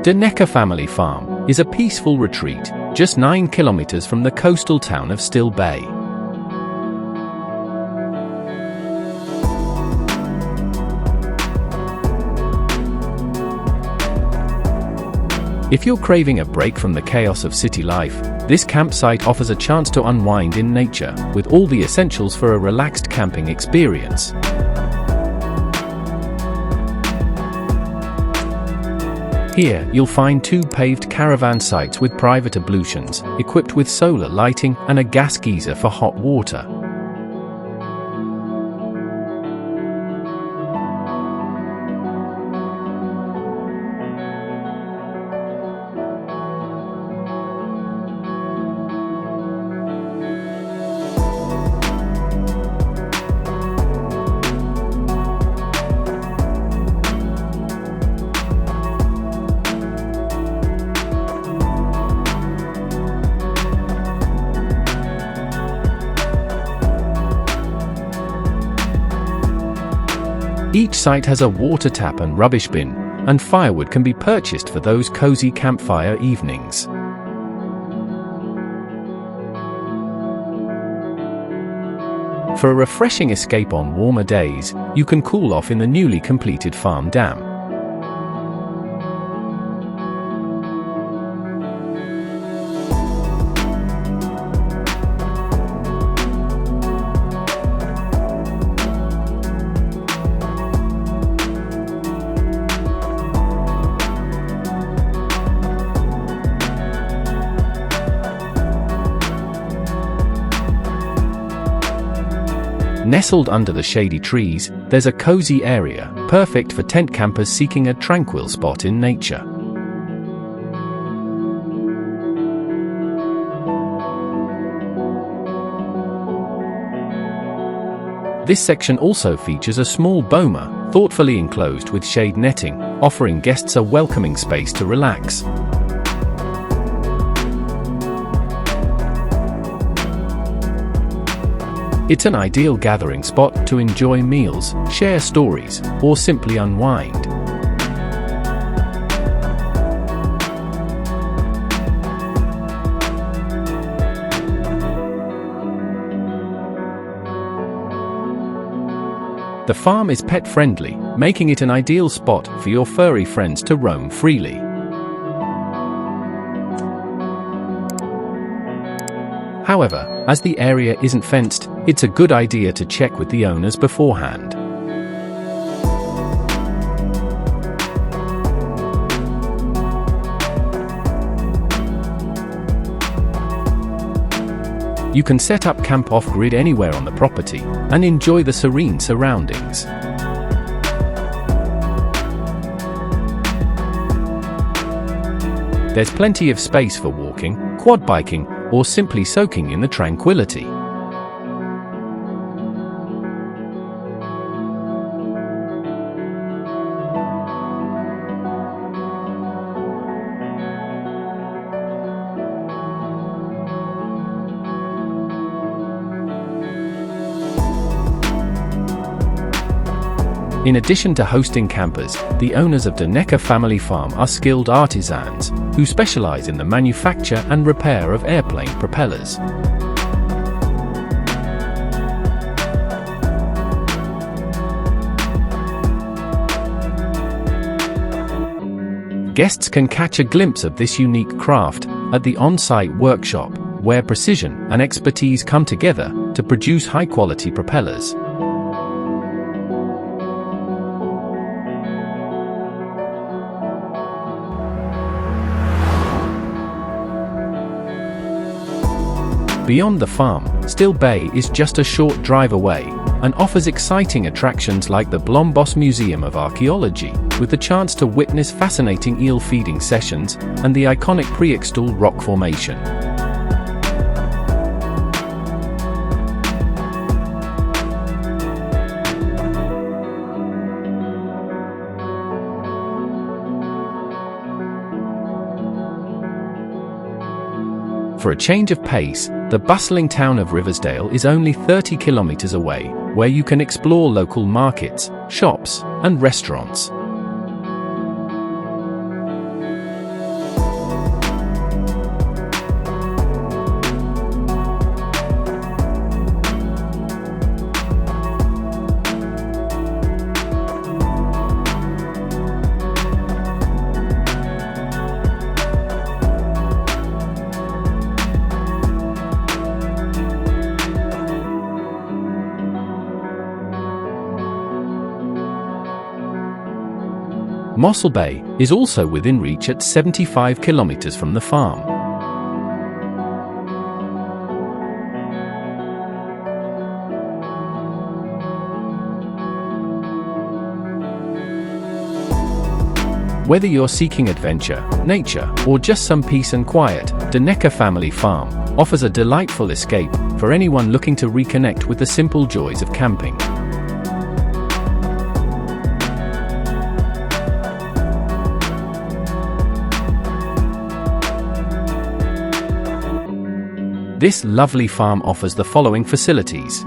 Dena family farm is a peaceful retreat just 9 kilometers from the coastal town of 𝗙𝗍𝗵𝗘. If you're craving a break from the chaos of city life, this campsite offers a chance to unwind in nature, with all the essentials for a relaxed camping experience. Here, you'll find 2 paved caravan sites with private ablutions, equipped with solar lighting and a gas geyser for hot water. Each site has a water tap and rubbish bin, and firewood can be purchased for those cozy campfire evenings. For a refreshing escape on warmer days, you can cool off in the newly completed farm dam. Nestled under the shady trees, there's a cozy area, perfect for tent campers seeking a tranquil spot in nature. This section also features a small boma, thoughtfully enclosed with shade netting, offering guests a welcoming space to relax. It's an ideal gathering spot to enjoy meals, share stories, or simply unwind. The farm is pet-friendly, making it an ideal spot for your furry friends to roam freely. However, as the area isn't fenced, it's a good idea to check with the owners beforehand. You can set up camp off-grid anywhere on the property and enjoy the serene surroundings. There's plenty of space for walking, quad biking, or simply soaking in the tranquility. In addition to hosting campers, the owners of Dena family farm are skilled artisans, who specialize in the manufacture and repair of airplane propellers. Guests can catch a glimpse of this unique craft at the on-site workshop, where precision and expertise come together to produce high-quality propellers. Beyond the farm, 𝗙𝗍𝗵𝗫 is just a short drive away, and offers exciting attractions like the Blombos Museum of Archaeology, with the chance to witness fascinating eel feeding sessions, and the iconic Preekstoel rock formation. For a change of pace, the bustling town of Riversdale is only 30 kilometers away, where you can explore local markets, shops, and restaurants. 𝗏𝗏𝗡 is also within reach at 75 kilometers from the farm. Whether you're seeking adventure, nature, or just some peace and quiet, Dena family farm offers a delightful escape for anyone looking to reconnect with the simple joys of camping. This lovely farm offers the following facilities: